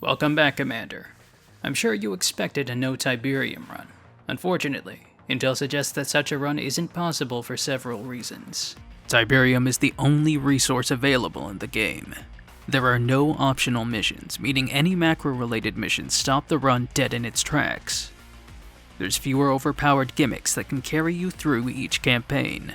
Welcome back, Commander. I'm sure you expected a no Tiberium run. Unfortunately, Intel suggests that such a run isn't possible for several reasons. Tiberium is the only resource available in the game. There are no optional missions, meaning any macro-related missions stop the run dead in its tracks. There's fewer overpowered gimmicks that can carry you through each campaign.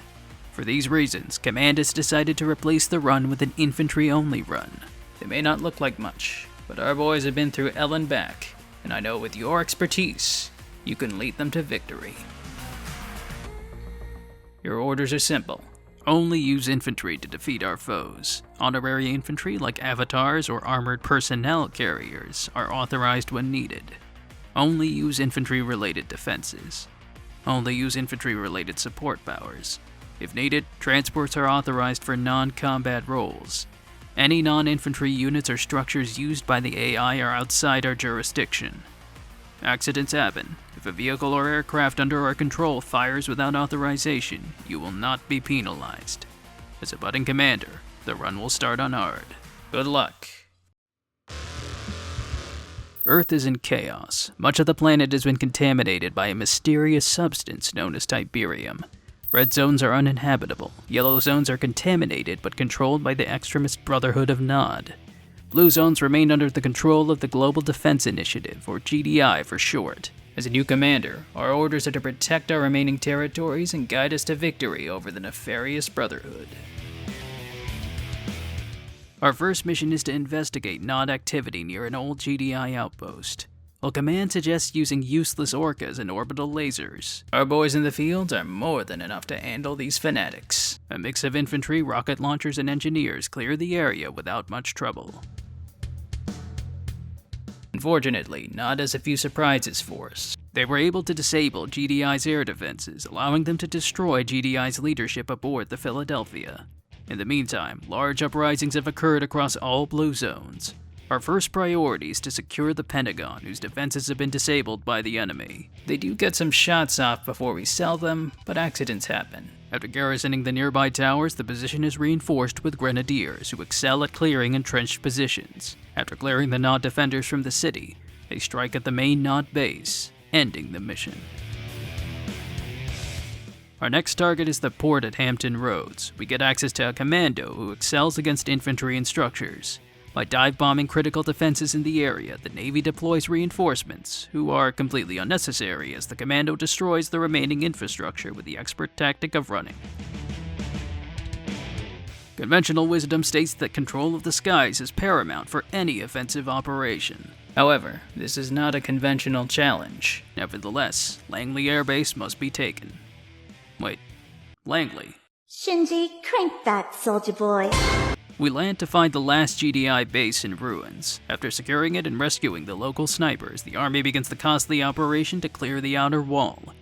For these reasons, Command has decided to replace the run with an infantry-only run. They may not look like much, but our boys have been through hell and back, and I know with your expertise, you can lead them to victory. Your orders are simple. Only use infantry to defeat our foes. Honorary infantry like avatars or armored personnel carriers are authorized when needed. Only use infantry-related defenses. Only use infantry-related support powers. If needed, transports are authorized for non-combat roles. Any non-infantry units or structures used by the AI are outside our jurisdiction. Accidents happen. If a vehicle or aircraft under our control fires without authorization, you will not be penalized. As a budding commander, the run will start on hard. Good luck. Earth is in chaos. Much of the planet has been contaminated by a mysterious substance known as Tiberium. Red zones are uninhabitable. Yellow zones are contaminated but controlled by the extremist Brotherhood of Nod. Blue zones remain under the control of the Global Defense Initiative, or GDI for short. As a new commander, our orders are to protect our remaining territories and guide us to victory over the nefarious Brotherhood. Our first mission is to investigate Nod activity near an old GDI outpost. While Command suggests using useless orcas and orbital lasers, our boys in the field are more than enough to handle these fanatics. A mix of infantry, rocket launchers, and engineers clear the area without much trouble. Unfortunately, Nod has a few surprises for us. They were able to disable GDI's air defenses, allowing them to destroy GDI's leadership aboard the Philadelphia. In the meantime, large uprisings have occurred across all blue zones. Our first priority is to secure the Pentagon, whose defenses have been disabled by the enemy. They do get some shots off before we sell them, but accidents happen. After garrisoning the nearby towers, the position is reinforced with grenadiers, who excel at clearing entrenched positions. After clearing the Nod defenders from the city, they strike at the main Nod base, ending the mission. Our next target is the port at Hampton Roads. We get access to a commando who excels against infantry and structures. By dive-bombing critical defenses in the area, the Navy deploys reinforcements, who are completely unnecessary as the commando destroys the remaining infrastructure with the expert tactic of running. Conventional wisdom states that control of the skies is paramount for any offensive operation. However, this is not a conventional challenge. Nevertheless, Langley Air Base must be taken. Wait, Langley? Shinji, crank that, soldier boy. We land to find the last GDI base in ruins. After securing it and rescuing the local snipers, the army begins the costly operation to clear the outer wall.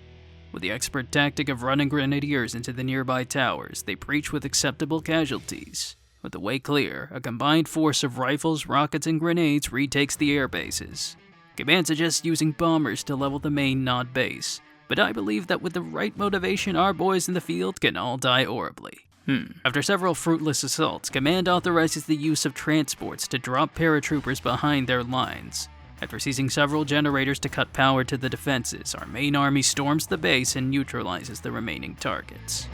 With the expert tactic of running grenadiers into the nearby towers, they breach with acceptable casualties. With the way clear, a combined force of rifles, rockets, and grenades retakes the air bases. Command suggests using bombers to level the main Nod base, but I believe that with the right motivation, our boys in the field can all die horribly. After several fruitless assaults, Command authorizes the use of transports to drop paratroopers behind their lines. After seizing several generators to cut power to the defenses, our main army storms the base and neutralizes the remaining targets.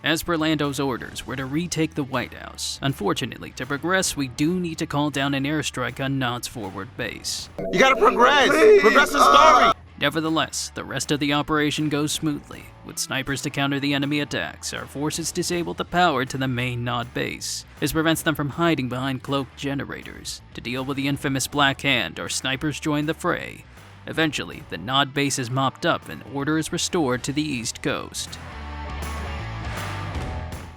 As per Lando's orders, we're to retake the White House. Unfortunately, to progress, we do need to call down an airstrike on Nod's forward base. You gotta progress! Please. Progress the story! Nevertheless, the rest of the operation goes smoothly. With snipers to counter the enemy attacks, our forces disable the power to the main Nod base. This prevents them from hiding behind cloaked generators. To deal with the infamous Black Hand, our snipers join the fray. Eventually, the Nod base is mopped up and order is restored to the East Coast.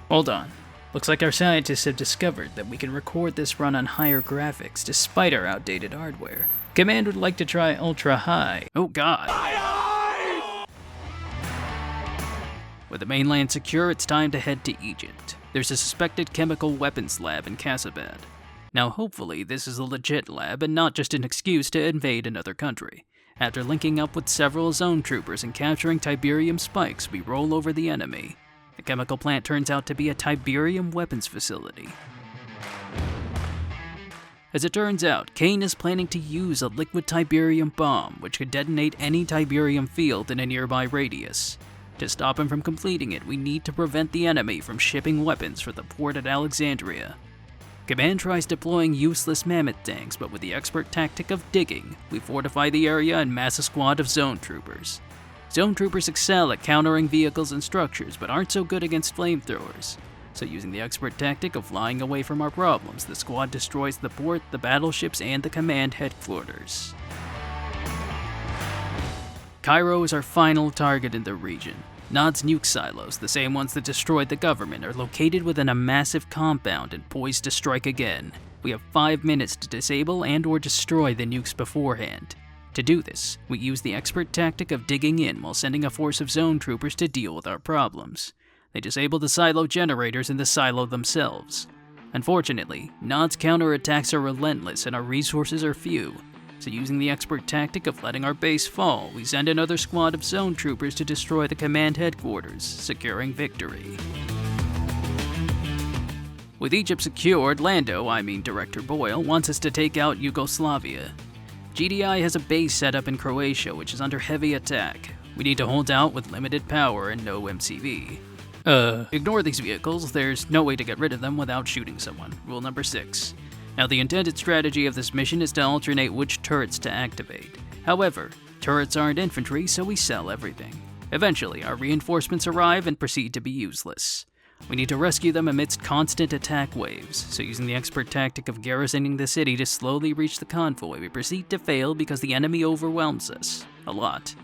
Hold on. Looks like our scientists have discovered that we can record this run on higher graphics despite our outdated hardware. Command would like to try ultra high. Oh god. With the mainland secure, it's time to head to Egypt. There's a suspected chemical weapons lab in Casabad. Now hopefully this is a legit lab and not just an excuse to invade another country. After linking up with several zone troopers and capturing Tiberium spikes, we roll over the enemy. The chemical plant turns out to be a Tiberium weapons facility. As it turns out, Kane is planning to use a liquid Tiberium bomb, which could detonate any Tiberium field in a nearby radius. To stop him from completing it, we need to prevent the enemy from shipping weapons for the port at Alexandria. Command tries deploying useless mammoth tanks, but with the expert tactic of digging, we fortify the area and mass a squad of zone troopers. Zone troopers excel at countering vehicles and structures, but aren't so good against flamethrowers. So using the expert tactic of flying away from our problems, the squad destroys the port, the battleships, and the command headquarters. Cairo is our final target in the region. Nod's nuke silos, the same ones that destroyed the government, are located within a massive compound and poised to strike again. We have 5 minutes to disable and/or destroy the nukes beforehand. To do this, we use the expert tactic of digging in while sending a force of zone troopers to deal with our problems. They disable the silo generators in the silo themselves. Unfortunately, Nod's counterattacks are relentless and our resources are few. So using the expert tactic of letting our base fall, we send another squad of zone troopers to destroy the command headquarters, securing victory. With Egypt secured, Director Boyle, wants us to take out Yugoslavia. GDI has a base set up in Croatia, which is under heavy attack. We need to hold out with limited power and no MCV. Ignore these vehicles, there's no way to get rid of them without shooting someone. Rule number 6. Now, the intended strategy of this mission is to alternate which turrets to activate. However, turrets aren't infantry, so we sell everything. Eventually, our reinforcements arrive and proceed to be useless. We need to rescue them amidst constant attack waves, so using the expert tactic of garrisoning the city to slowly reach the convoy, we proceed to fail because the enemy overwhelms us. A lot.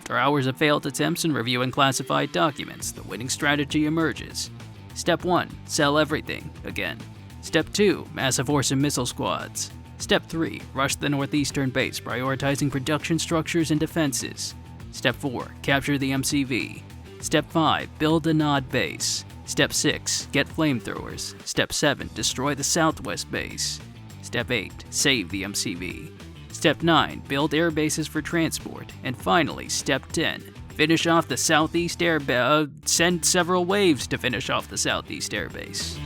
After hours of failed attempts and reviewing classified documents, the winning strategy emerges. Step 1, sell everything, again. Step 2, mass a force of missile squads. Step 3, rush the northeastern base, prioritizing production structures and defenses. Step 4, capture the MCV. Step 5, build a Nod base. Step 6, get flamethrowers. Step 7, destroy the southwest base. Step 8, save the MCV. Step 9, build air bases for transport. And finally, Step 10, finish off the southeast air base. Send several waves to finish off the southeast air base.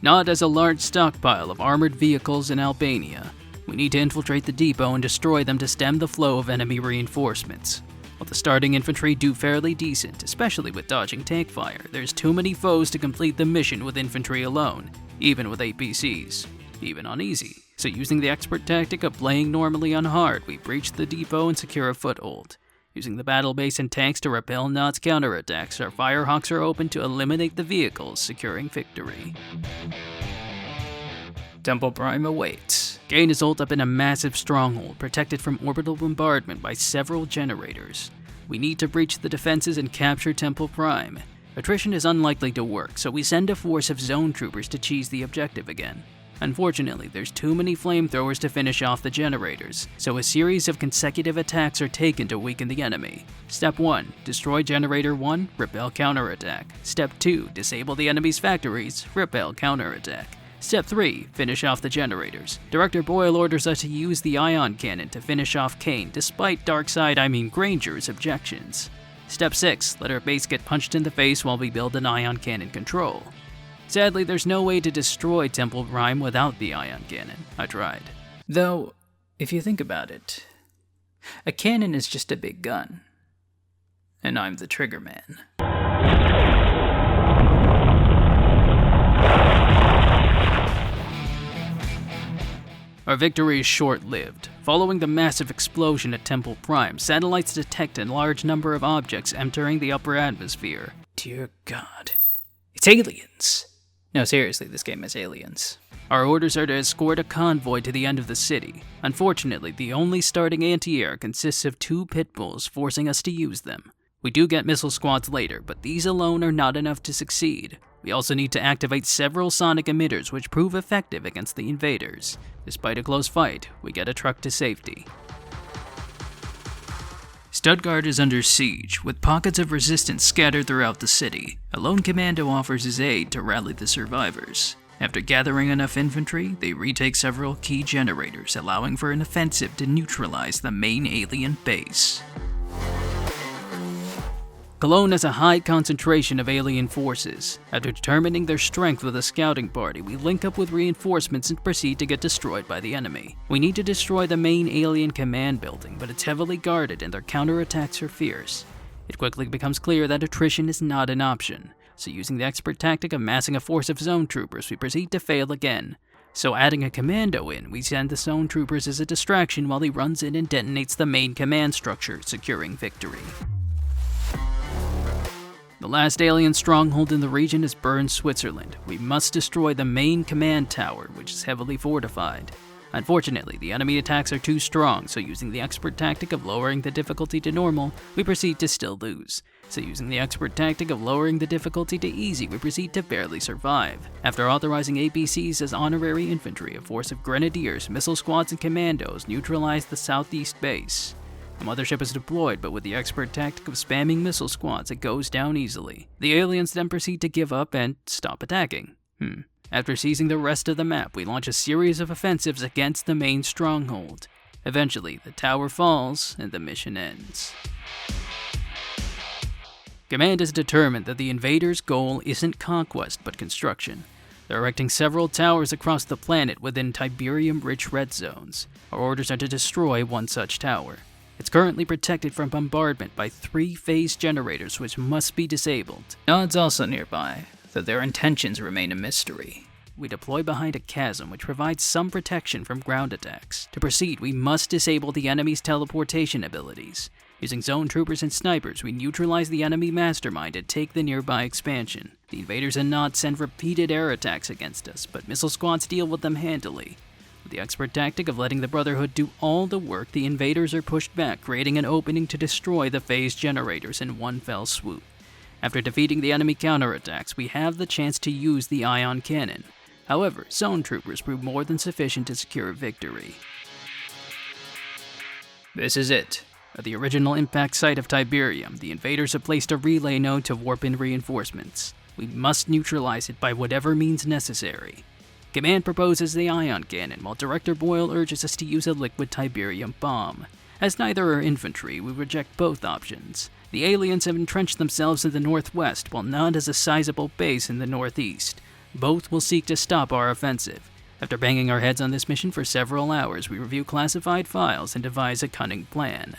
Nod has a large stockpile of armored vehicles in Albania. We need to infiltrate the depot and destroy them to stem the flow of enemy reinforcements. While the starting infantry do fairly decent, especially with dodging tank fire, there's too many foes to complete the mission with infantry alone, even with APCs, even on easy. So using the expert tactic of playing normally on hard, we breach the depot and secure a foothold. Using the battle base and tanks to repel Nod's counterattacks, our firehawks are open to eliminate the vehicles, securing victory. Temple Prime awaits. Kane is holed up in a massive stronghold, protected from orbital bombardment by several generators. We need to breach the defenses and capture Temple Prime. Attrition is unlikely to work, so we send a force of zone troopers to cheese the objective again. Unfortunately, there's too many flamethrowers to finish off the generators, so a series of consecutive attacks are taken to weaken the enemy. Step 1, destroy Generator 1, repel counterattack. Step 2, disable the enemy's factories, repel counterattack. Step 3, finish off the generators. Director Boyle orders us to use the ion cannon to finish off Kane, despite Granger's objections. Step 6, let our base get punched in the face while we build an ion cannon control. Sadly, there's no way to destroy Temple Prime without the ion cannon. I tried. Though, if you think about it, a cannon is just a big gun. And I'm the trigger man. Our victory is short-lived. Following the massive explosion at Temple Prime, satellites detect a large number of objects entering the upper atmosphere. Dear God. It's aliens! No, seriously, this game has aliens. Our orders are to escort a convoy to the end of the city. Unfortunately, the only starting anti-air consists of 2 pit bulls, forcing us to use them. We do get missile squads later, but these alone are not enough to succeed. We also need to activate several sonic emitters which prove effective against the invaders. Despite a close fight, we get a truck to safety. Stuttgart is under siege, with pockets of resistance scattered throughout the city. A lone commando offers his aid to rally the survivors. After gathering enough infantry, they retake several key generators, allowing for an offensive to neutralize the main alien base. Cologne has a high concentration of alien forces. After determining their strength with a scouting party, we link up with reinforcements and proceed to get destroyed by the enemy. We need to destroy the main alien command building, but it's heavily guarded and their counterattacks are fierce. It quickly becomes clear that attrition is not an option, so using the expert tactic of massing a force of zone troopers, we proceed to fail again. So adding a commando in, we send the zone troopers as a distraction while he runs in and detonates the main command structure, securing victory. The last alien stronghold in the region is Bern, Switzerland. We must destroy the main command tower, which is heavily fortified. Unfortunately, the enemy attacks are too strong, so using the expert tactic of lowering the difficulty to normal, we proceed to still lose. So using the expert tactic of lowering the difficulty to easy, we proceed to barely survive. After authorizing APCs as honorary infantry, a force of grenadiers, missile squads, and commandos neutralize the southeast base. The mothership is deployed, but with the expert tactic of spamming missile squads, it goes down easily. The aliens then proceed to give up and stop attacking. After seizing the rest of the map, we launch a series of offensives against the main stronghold. Eventually, the tower falls and the mission ends. Command is determined that the invaders' goal isn't conquest, but construction. They're erecting several towers across the planet within Tiberium-rich red zones. Our orders are to destroy one such tower. It's currently protected from bombardment by 3 phase generators which must be disabled. Nod's also nearby, though their intentions remain a mystery. We deploy behind a chasm which provides some protection from ground attacks. To proceed, we must disable the enemy's teleportation abilities. Using zone troopers and snipers, we neutralize the enemy mastermind and take the nearby expansion. The invaders and Nod send repeated air attacks against us, but missile squads deal with them handily. With the expert tactic of letting the Brotherhood do all the work, the invaders are pushed back, creating an opening to destroy the phase generators in one fell swoop. After defeating the enemy counterattacks, we have the chance to use the ion cannon. However, zone troopers prove more than sufficient to secure victory. This is it. At the original impact site of Tiberium, the invaders have placed a relay node to warp in reinforcements. We must neutralize it by whatever means necessary. Command proposes the ion cannon, while Director Boyle urges us to use a liquid Tiberium bomb. As neither are infantry, we reject both options. The aliens have entrenched themselves in the northwest, while Nod has a sizable base in the northeast. Both will seek to stop our offensive. After banging our heads on this mission for several hours, we review classified files and devise a cunning plan.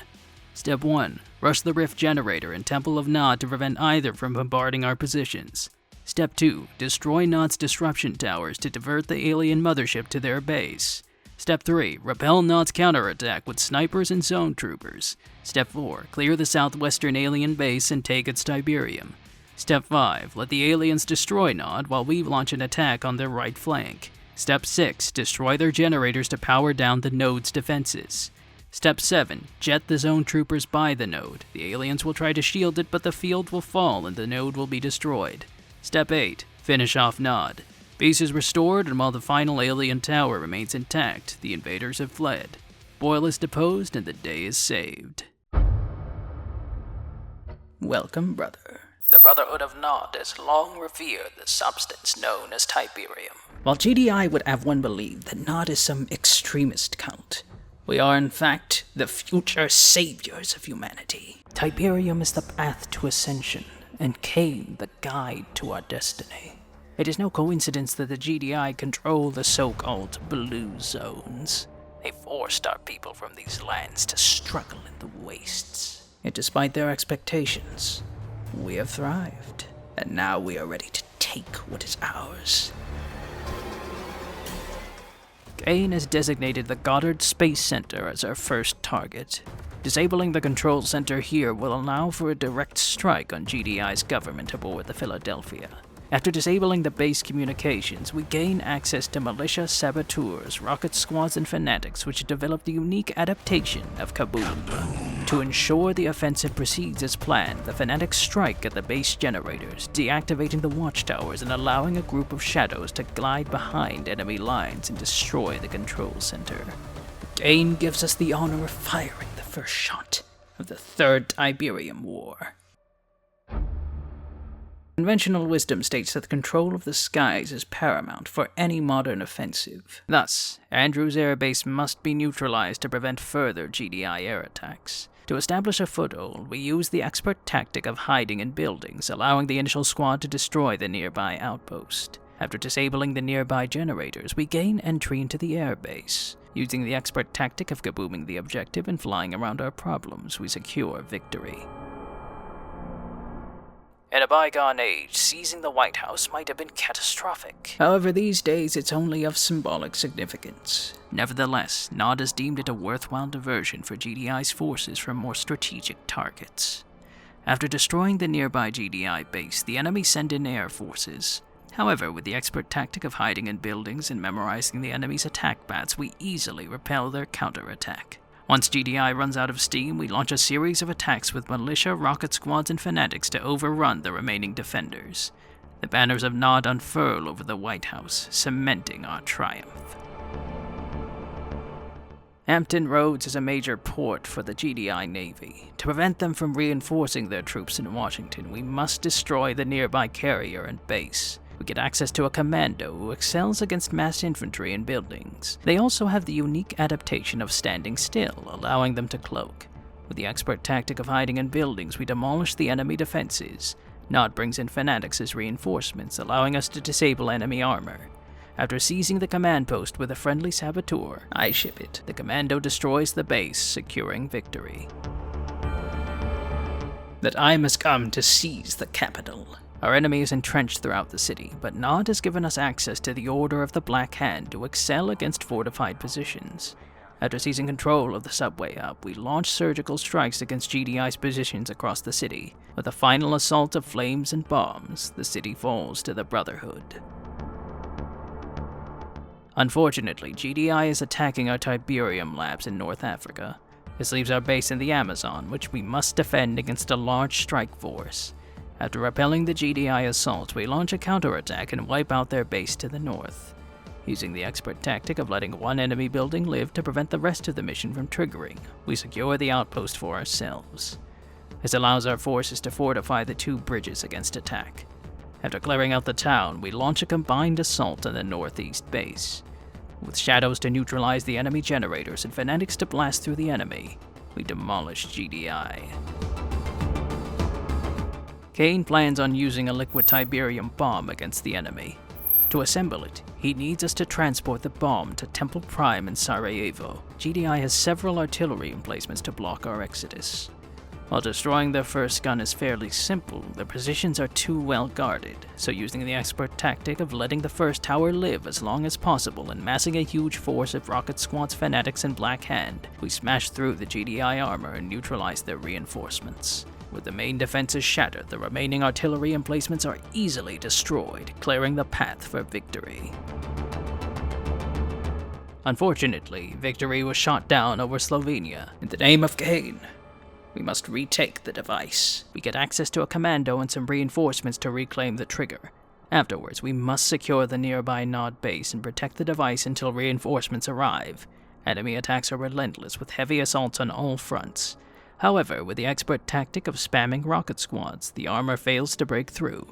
Step 1. Rush the Rift Generator and Temple of Nod to prevent either from bombarding our positions. Step 2. Destroy Nod's disruption towers to divert the alien mothership to their base. Step 3. Repel Nod's counterattack with snipers and zone troopers. Step 4. Clear the southwestern alien base and take its Tiberium. Step 5. Let the aliens destroy Nod while we launch an attack on their right flank. Step 6. Destroy their generators to power down the node's defenses. Step 7. Jet the zone troopers by the node. The aliens will try to shield it, but the field will fall and the node will be destroyed. Step 8. Finish off Nod. Peace is restored, and while the final alien tower remains intact, the invaders have fled. Boyle is deposed, and the day is saved. Welcome, brother. The Brotherhood of Nod has long revered the substance known as Tiberium. While GDI would have one believe that Nod is some extremist cult, we are in fact the future saviors of humanity. Tiberium is the path to ascension, and Cain the guide to our destiny. It is no coincidence that the GDI control the so-called blue zones. They forced our people from these lands to struggle in the wastes. Yet despite their expectations, we have thrived, and now we are ready to take what is ours. Cain has designated the Goddard Space Center as our first target. Disabling the control center here will allow for a direct strike on GDI's government aboard the Philadelphia. After disabling the base communications, we gain access to militia, saboteurs, rocket squads, and fanatics which have developed the unique adaptation of Kaboom. To ensure the offensive proceeds as planned, the fanatics strike at the base generators, deactivating the watchtowers and allowing a group of shadows to glide behind enemy lines and destroy the control center. Cain gives us the honor of firing the first shot of the Third Tiberium War. Conventional wisdom states that the control of the skies is paramount for any modern offensive. Thus, Andrews Air Base must be neutralized to prevent further GDI air attacks. To establish a foothold, we use the expert tactic of hiding in buildings, allowing the initial squad to destroy the nearby outpost. After disabling the nearby generators, we gain entry into the airbase. Using the expert tactic of kabooming the objective and flying around our problems, we secure victory. In a bygone age, seizing the White House might have been catastrophic. However, these days it's only of symbolic significance. Nevertheless, Nod has deemed it a worthwhile diversion for GDI's forces from more strategic targets. After destroying the nearby GDI base, the enemy send in air forces. However, with the expert tactic of hiding in buildings and memorizing the enemy's attack paths, we easily repel their counterattack. Once GDI runs out of steam, we launch a series of attacks with militia, rocket squads, and fanatics to overrun the remaining defenders. The banners of Nod unfurl over the White House, cementing our triumph. Hampton Roads is a major port for the GDI Navy. To prevent them from reinforcing their troops in Washington, we must destroy the nearby carrier and base. We get access to a commando who excels against mass infantry in buildings. They also have the unique adaptation of standing still, allowing them to cloak. With the expert tactic of hiding in buildings, we demolish the enemy defenses. Nod brings in fanatics as reinforcements, allowing us to disable enemy armor. After seizing the command post with a friendly saboteur, I ship it. The commando destroys the base, securing victory. The time has come to seize the capital. Our enemy is entrenched throughout the city, but Nod has given us access to the Order of the Black Hand to excel against fortified positions. After seizing control of the subway hub, we launch surgical strikes against GDI's positions across the city. With a final assault of flames and bombs, the city falls to the Brotherhood. Unfortunately, GDI is attacking our Tiberium labs in North Africa. This leaves our base in the Amazon, which we must defend against a large strike force. After repelling the GDI assault, we launch a counterattack and wipe out their base to the north. Using the expert tactic of letting one enemy building live to prevent the rest of the mission from triggering, we secure the outpost for ourselves. This allows our forces to fortify the two bridges against attack. After clearing out the town, we launch a combined assault on the northeast base. With shadows to neutralize the enemy generators and fanatics to blast through the enemy, we demolish GDI. Kane plans on using a liquid Tiberium bomb against the enemy. To assemble it, he needs us to transport the bomb to Temple Prime in Sarajevo. GDI has several artillery emplacements to block our exodus. While destroying their first gun is fairly simple, their positions are too well guarded, so using the expert tactic of letting the first tower live as long as possible and massing a huge force of rocket squads, fanatics, and Black Hand, we smash through the GDI armor and neutralize their reinforcements. With the main defenses shattered, the remaining artillery emplacements are easily destroyed, clearing the path for victory. Unfortunately, victory was shot down over Slovenia. In the name of Kane, we must retake the device. We get access to a commando and some reinforcements to reclaim the trigger. Afterwards, we must secure the nearby Nod base and protect the device until reinforcements arrive. Enemy attacks are relentless, with heavy assaults on all fronts. However, with the expert tactic of spamming rocket squads, the armor fails to break through.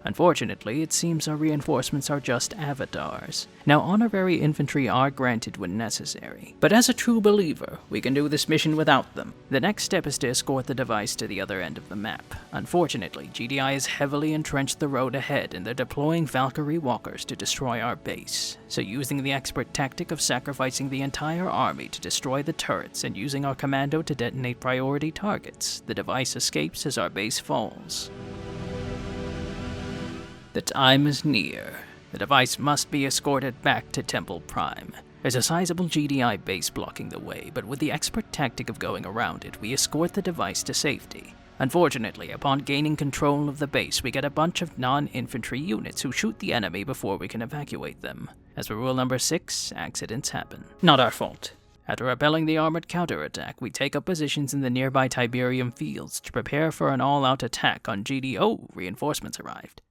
Unfortunately, it seems our reinforcements are just avatars. Now, honorary infantry are granted when necessary, but as a true believer, we can do this mission without them. The next step is to escort the device to the other end of the map. Unfortunately, GDI is heavily entrenched the road ahead, and they're deploying Valkyrie walkers to destroy our base. So using the expert tactic of sacrificing the entire army to destroy the turrets and using our commando to detonate priority targets, the device escapes as our base falls. The time is near. The device must be escorted back to Temple Prime. There's a sizable GDI base blocking the way, but with the expert tactic of going around it, we escort the device to safety. Unfortunately, upon gaining control of the base, we get a bunch of non-infantry units who shoot the enemy before we can evacuate them. As for rule number 6, accidents happen. Not our fault. After repelling the armored counterattack, we take up positions in the nearby Tiberium fields to prepare for an all-out attack on GDI. Reinforcements arrived.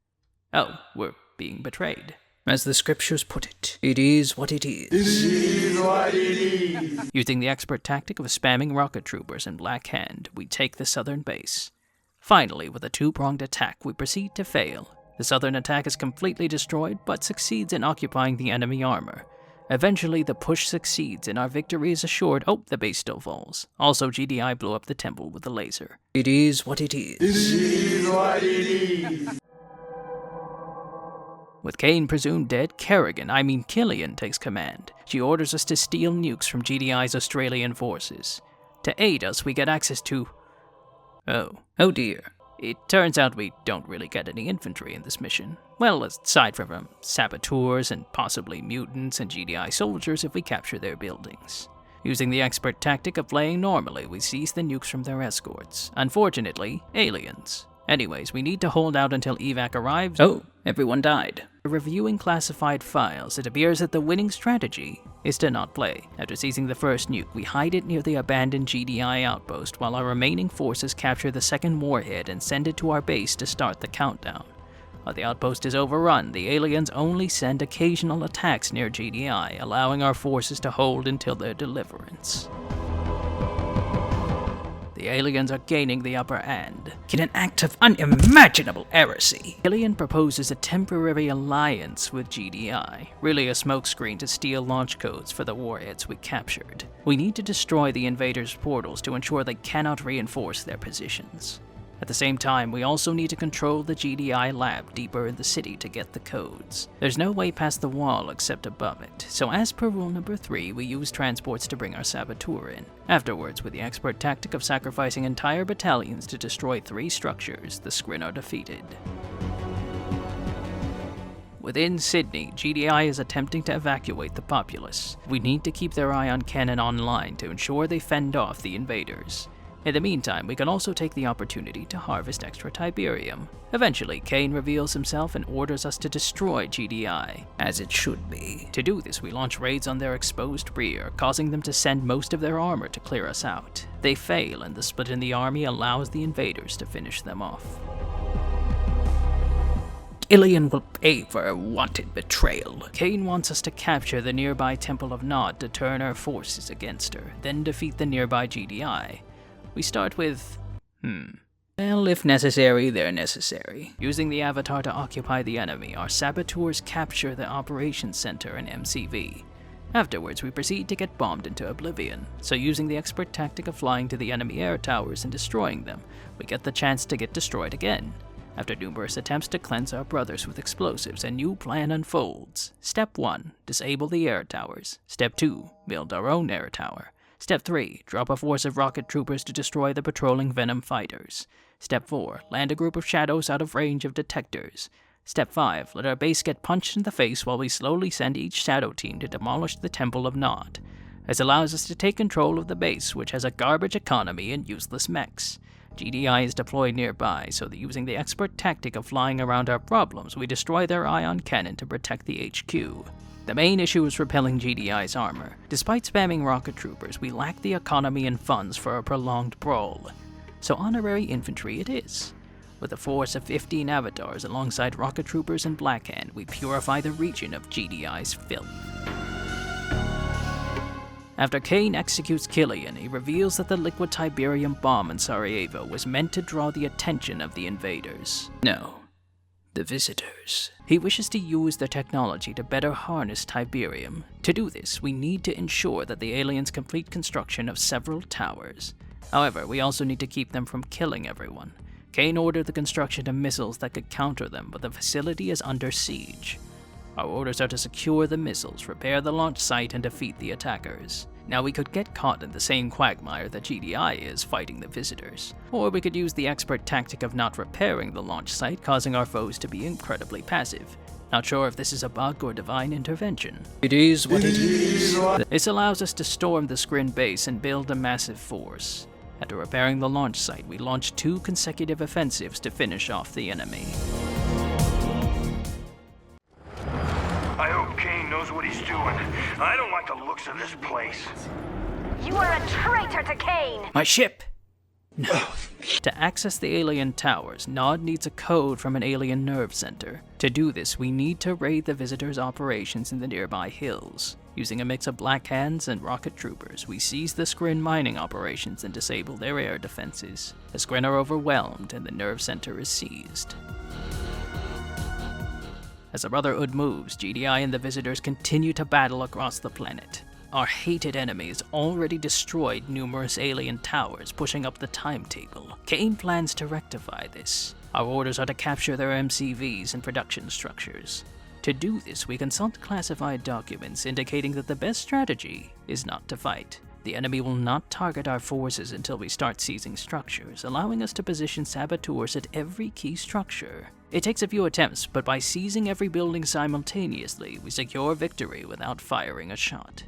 Oh, we're being betrayed. As the scriptures put it, it is what it is. It is what it is. Using the expert tactic of spamming rocket troopers and Black Hand, we take the southern base. Finally, with a two-pronged attack, we proceed to fail. The southern attack is completely destroyed, but succeeds in occupying the enemy armor. Eventually, the push succeeds and our victory is assured. Oh, the base still falls. Also, GDI blew up the temple with a laser. It is what it is. It is what it is. With Kane presumed dead, Killian takes command. She orders us to steal nukes from GDI's Australian forces. To aid us, we get access to... Oh dear. It turns out we don't really get any infantry in this mission. Well, aside from saboteurs and possibly mutants and GDI soldiers if we capture their buildings. Using the expert tactic of playing normally, we seize the nukes from their escorts. Unfortunately, aliens. Anyways, we need to hold out until evac arrives. Oh, everyone died. Reviewing classified files, it appears that the winning strategy is to not play. After seizing the first nuke, we hide it near the abandoned GDI outpost while our remaining forces capture the second warhead and send it to our base to start the countdown. While the outpost is overrun, the aliens only send occasional attacks near GDI, allowing our forces to hold until their deliverance. The aliens are gaining the upper hand. In an act of unimaginable heresy, Killian proposes a temporary alliance with GDI, really a smokescreen to steal launch codes for the warheads we captured. We need to destroy the invaders' portals to ensure they cannot reinforce their positions. At the same time, we also need to control the GDI lab deeper in the city to get the codes. There's no way past the wall except above it, so as per rule number 3, we use transports to bring our saboteur in. Afterwards, with the expert tactic of sacrificing entire battalions to destroy 3 structures, the Skrin are defeated. Within Sydney, GDI is attempting to evacuate the populace. We need to keep their ion cannon online to ensure they fend off the invaders. In the meantime, we can also take the opportunity to harvest extra Tiberium. Eventually, Kane reveals himself and orders us to destroy GDI, as it should be. To do this, we launch raids on their exposed rear, causing them to send most of their armor to clear us out. They fail, and the split in the army allows the invaders to finish them off. Killian will pay for her wanted betrayal. Kane wants us to capture the nearby Temple of Nod to turn our forces against her, then defeat the nearby GDI. We start with, well, if necessary, they're necessary. Using the Avatar to occupy the enemy, our saboteurs capture the operations center in MCV. Afterwards, we proceed to get bombed into oblivion, so using the expert tactic of flying to the enemy air towers and destroying them, we get the chance to get destroyed again. After numerous attempts to cleanse our brothers with explosives, a new plan unfolds. Step 1, disable the air towers. Step 2, build our own air tower. Step 3, drop a force of rocket troopers to destroy the patrolling Venom fighters. Step 4, land a group of shadows out of range of detectors. Step 5, let our base get punched in the face while we slowly send each shadow team to demolish the Temple of Nod. This allows us to take control of the base, which has a garbage economy and useless mechs. GDI is deployed nearby, so that using the expert tactic of flying around our problems, we destroy their ion cannon to protect the HQ. The main issue is repelling GDI's armor. Despite spamming rocket troopers, we lack the economy and funds for a prolonged brawl. So honorary infantry it is. With a force of 15 avatars alongside rocket troopers and Blackhand, we purify the region of GDI's filth. After Kane executes Killian, he reveals that the liquid Tiberium bomb in Sarajevo was meant to draw the attention of the invaders. No. The visitors. He wishes to use their technology to better harness Tiberium. To do this, we need to ensure that the aliens complete construction of several towers. However, we also need to keep them from killing everyone. Kane ordered the construction of missiles that could counter them, but the facility is under siege. Our orders are to secure the missiles, repair the launch site, and defeat the attackers. Now, we could get caught in the same quagmire that GDI is fighting the visitors. Or we could use the expert tactic of not repairing the launch site, causing our foes to be incredibly passive. Not sure if this is a bug or divine intervention. It is what it is. This allows us to storm the Skrin base and build a massive force. After repairing the launch site, we launch 2 consecutive offensives to finish off the enemy. I hope Kane knows what he's doing. I don't like the looks of this place. You are a traitor to Kane! My ship! No. To access the alien towers, Nod needs a code from an alien nerve center. To do this, we need to raid the visitors' operations in the nearby hills. Using a mix of Black Hands and rocket troopers, we seize the Skrin mining operations and disable their air defenses. The Skrin are overwhelmed and the nerve center is seized. As the Brotherhood moves, GDI and the Visitors continue to battle across the planet. Our hated enemies already destroyed numerous alien towers, pushing up the timetable. Kane plans to rectify this. Our orders are to capture their MCVs and production structures. To do this, we consult classified documents indicating that the best strategy is not to fight. The enemy will not target our forces until we start seizing structures, allowing us to position saboteurs at every key structure. It takes a few attempts, but by seizing every building simultaneously, we secure victory without firing a shot.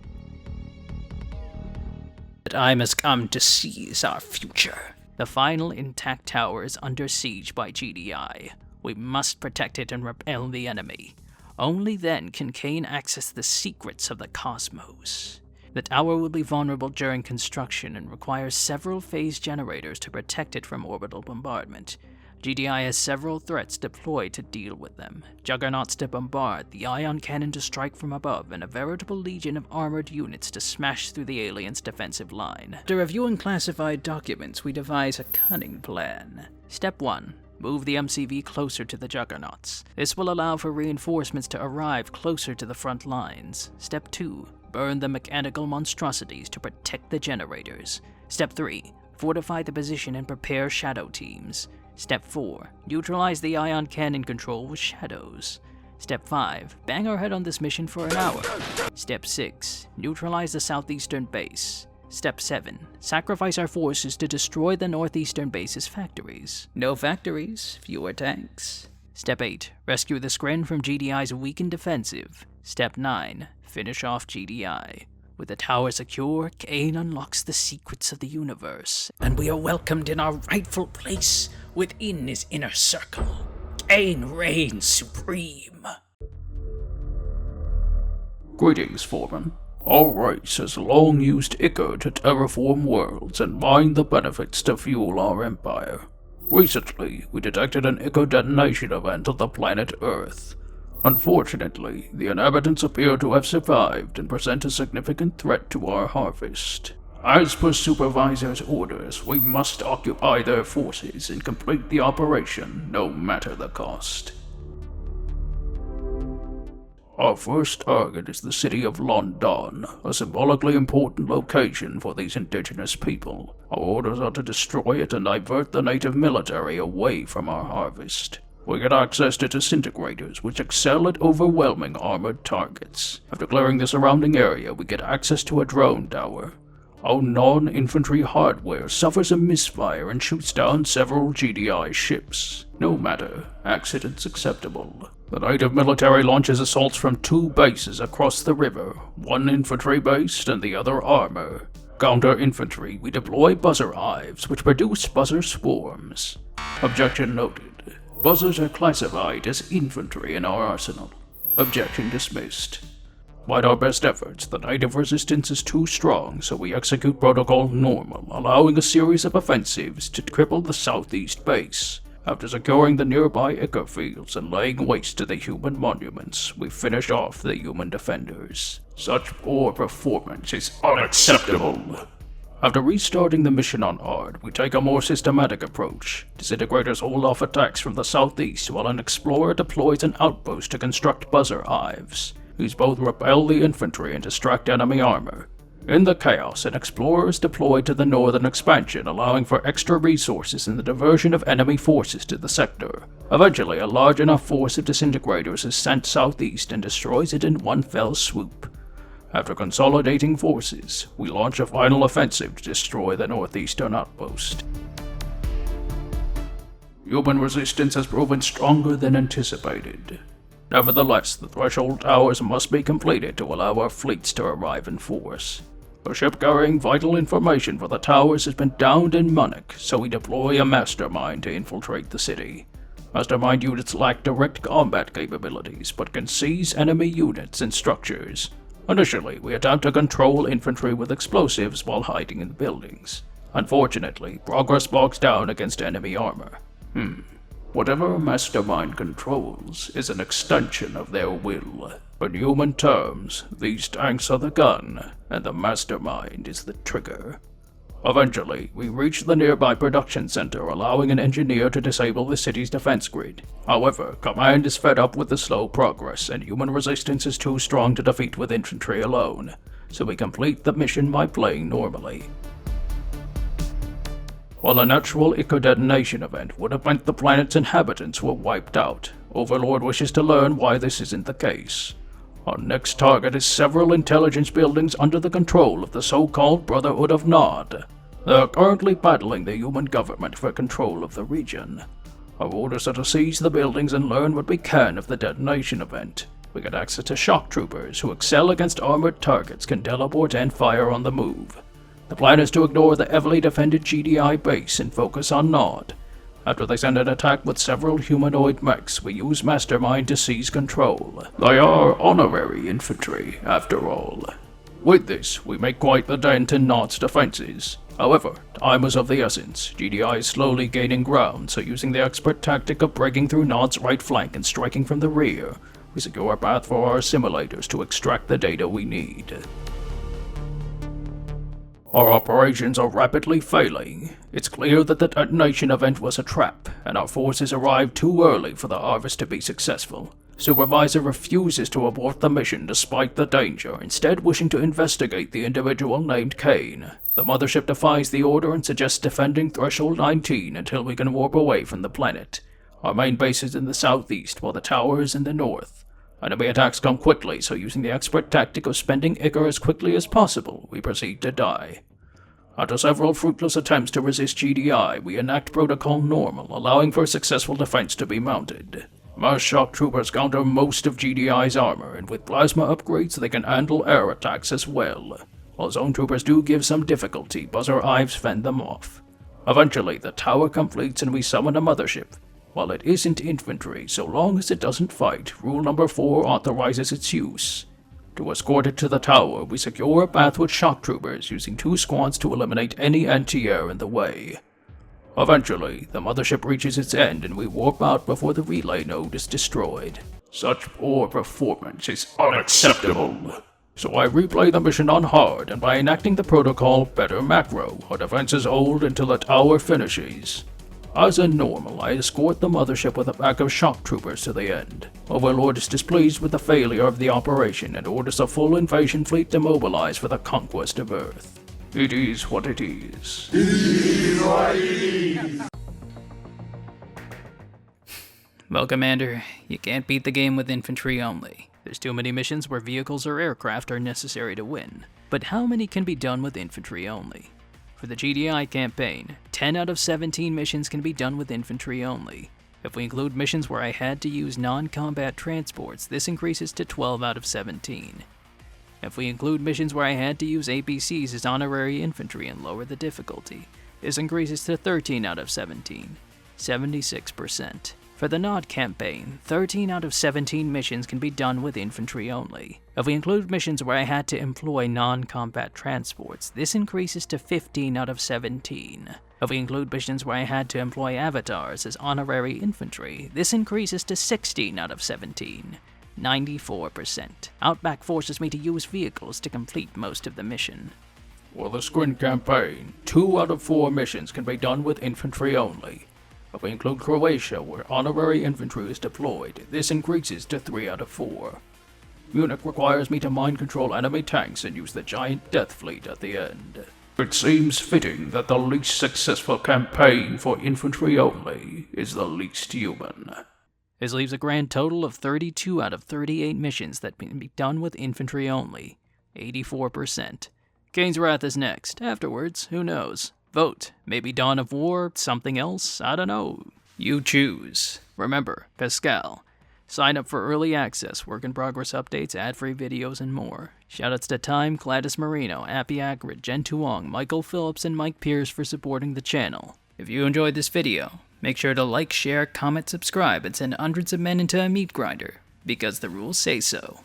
The time has come to seize our future. The final intact tower is under siege by GDI. We must protect it and repel the enemy. Only then can Kane access the secrets of the cosmos. The tower will be vulnerable during construction and requires several phase generators to protect it from orbital bombardment. GDI has several threats deployed to deal with them. Juggernauts to bombard, the ion cannon to strike from above, and a veritable legion of armored units to smash through the aliens' defensive line. After reviewing classified documents, we devise a cunning plan. Step 1. Move the MCV closer to the Juggernauts. This will allow for reinforcements to arrive closer to the front lines. Step 2. Burn the mechanical monstrosities to protect the generators. Step 3. Fortify the position and prepare shadow teams. Step 4. Neutralize the ion cannon control with shadows. Step 5. Bang our head on this mission for an hour. Step 6. Neutralize the southeastern base. Step 7. Sacrifice our forces to destroy the northeastern base's factories. No factories, fewer tanks. Step 8. Rescue the Skren from GDI's weakened defensive. Step 9. Finish off GDI. With the tower secure, Kane unlocks the secrets of the universe, and we are welcomed in our rightful place within his inner circle. Kane reigns supreme. Greetings, Foreman. Our race has long used Ichor to terraform worlds and mine the benefits to fuel our empire. Recently, we detected an Ichor detonation event on the planet Earth. Unfortunately, the inhabitants appear to have survived and present a significant threat to our harvest. As per Supervisor's orders, we must occupy their forces and complete the operation, no matter the cost. Our first target is the city of London, a symbolically important location for these indigenous people. Our orders are to destroy it and divert the native military away from our harvest. We get access to disintegrators, which excel at overwhelming armored targets. After clearing the surrounding area, we get access to a drone tower. Our non-infantry hardware suffers a misfire and shoots down several GDI ships. No matter, accidents acceptable. The native military launches assaults from 2 bases across the river, one infantry-based and the other armor. Counter-infantry, we deploy buzzer hives, which produce buzzer swarms. Objection noted. Buzzers are classified as infantry in our arsenal. Objection dismissed. Despite our best efforts, the native resistance is too strong, so we execute Protocol Normal, allowing a series of offensives to cripple the southeast base. After securing the nearby Ichor fields and laying waste to the human monuments, we finish off the human defenders. Such poor performance is unacceptable. After restarting the mission on hard, we take a more systematic approach. Disintegrators hold off attacks from the southeast while an explorer deploys an outpost to construct buzzer hives. These both repel the infantry and distract enemy armor. In the chaos, an explorer is deployed to the northern expansion, allowing for extra resources and the diversion of enemy forces to the sector. Eventually, a large enough force of disintegrators is sent southeast and destroys it in one fell swoop. After consolidating forces, we launch a final offensive to destroy the northeastern outpost. Human resistance has proven stronger than anticipated. Nevertheless, the threshold towers must be completed to allow our fleets to arrive in force. A ship carrying vital information for the towers has been downed in Munich, so we deploy a mastermind to infiltrate the city. Mastermind units lack direct combat capabilities, but can seize enemy units and structures. Initially, we attempt to control infantry with explosives while hiding in the buildings. Unfortunately, progress bogs down against enemy armor. Whatever Mastermind controls is an extension of their will. In human terms, these tanks are the gun, and the Mastermind is the trigger. Eventually, we reached the nearby production center, allowing an engineer to disable the city's defense grid. However, Command is fed up with the slow progress, and human resistance is too strong to defeat with infantry alone, so we complete the mission by playing normally. While a natural eco-detonation event would have meant the planet's inhabitants were wiped out, Overlord wishes to learn why this isn't the case. Our next target is several intelligence buildings under the control of the so-called Brotherhood of Nod. They are currently battling the human government for control of the region. Our orders are to seize the buildings and learn what we can of the detonation event. We get access to shock troopers who excel against armored targets, can teleport and fire on the move. The plan is to ignore the heavily defended GDI base and focus on Nod. After they send an attack with several humanoid mechs, we use Mastermind to seize control. They are honorary infantry, after all. With this, we make quite the dent in Nod's defenses. However, time is of the essence. GDI is slowly gaining ground, so using the expert tactic of breaking through Nod's right flank and striking from the rear, we secure a path for our simulators to extract the data we need. Our operations are rapidly failing. It's clear that the detonation event was a trap, and our forces arrived too early for the harvest to be successful. Supervisor refuses to abort the mission despite the danger, instead wishing to investigate the individual named Kane. The mothership defies the order and suggests defending Threshold 19 until we can warp away from the planet. Our main base is in the southeast, while the tower is in the north. Enemy attacks come quickly, so using the expert tactic of spending Ichor as quickly as possible, we proceed to die. After several fruitless attempts to resist GDI, we enact Protocol Normal, allowing for a successful defense to be mounted. Mass shock troopers counter most of GDI's armor, and with plasma upgrades they can handle air attacks as well. While zone troopers do give some difficulty, buzzer hives fend them off. Eventually, the tower completes and we summon a mothership. While it isn't infantry, so long as it doesn't fight, Rule Number 4 authorizes its use. To escort it to the tower, we secure a path with shock troopers, using 2 squads to eliminate any anti-air in the way. Eventually, the mothership reaches its end and we warp out before the relay node is destroyed. Such poor performance is unacceptable. So I replay the mission on hard, and by enacting the protocol Better Macro, our defenses hold until the tower finishes. As in normal, I escort the mothership with a pack of shock troopers to the end. Overlord is displeased with the failure of the operation and orders a full invasion fleet to mobilize for the conquest of Earth. It is what it is. Well, Commander, you can't beat the game with infantry only. There's too many missions where vehicles or aircraft are necessary to win. But how many can be done with infantry only? For the GDI campaign, 10 out of 17 missions can be done with infantry only. If we include missions where I had to use non-combat transports, this increases to 12 out of 17. If we include missions where I had to use APCs as honorary infantry and lower the difficulty, this increases to 13 out of 17, 76%. For the Nod campaign, 13 out of 17 missions can be done with infantry only. If we include missions where I had to employ non-combat transports, this increases to 15 out of 17. If we include missions where I had to employ avatars as honorary infantry, this increases to 16 out of 17, 94%. Outback forces me to use vehicles to complete most of the mission. For the Sprint campaign, 2 out of 4 missions can be done with infantry only. If we include Croatia, where honorary infantry is deployed, this increases to 3 out of 4. Munich requires me to mind control enemy tanks and use the giant death fleet at the end. It seems fitting that the least successful campaign for infantry only is the least human. This leaves a grand total of 32 out of 38 missions that can be done with infantry only, 84%. Kane's Wrath is next. Afterwards, who knows? Vote. Maybe Dawn of War, something else, I don't know. You choose. Remember, Pascal. Sign up for early access, work-in-progress updates, ad-free videos, and more. Shoutouts to Time, Gladys Marino, Appy Akrid, Jen Tuong, Michael Phillips, and Mike Pierce for supporting the channel. If you enjoyed this video, make sure to like, share, comment, subscribe, and send hundreds of men into a meat grinder, because the rules say so.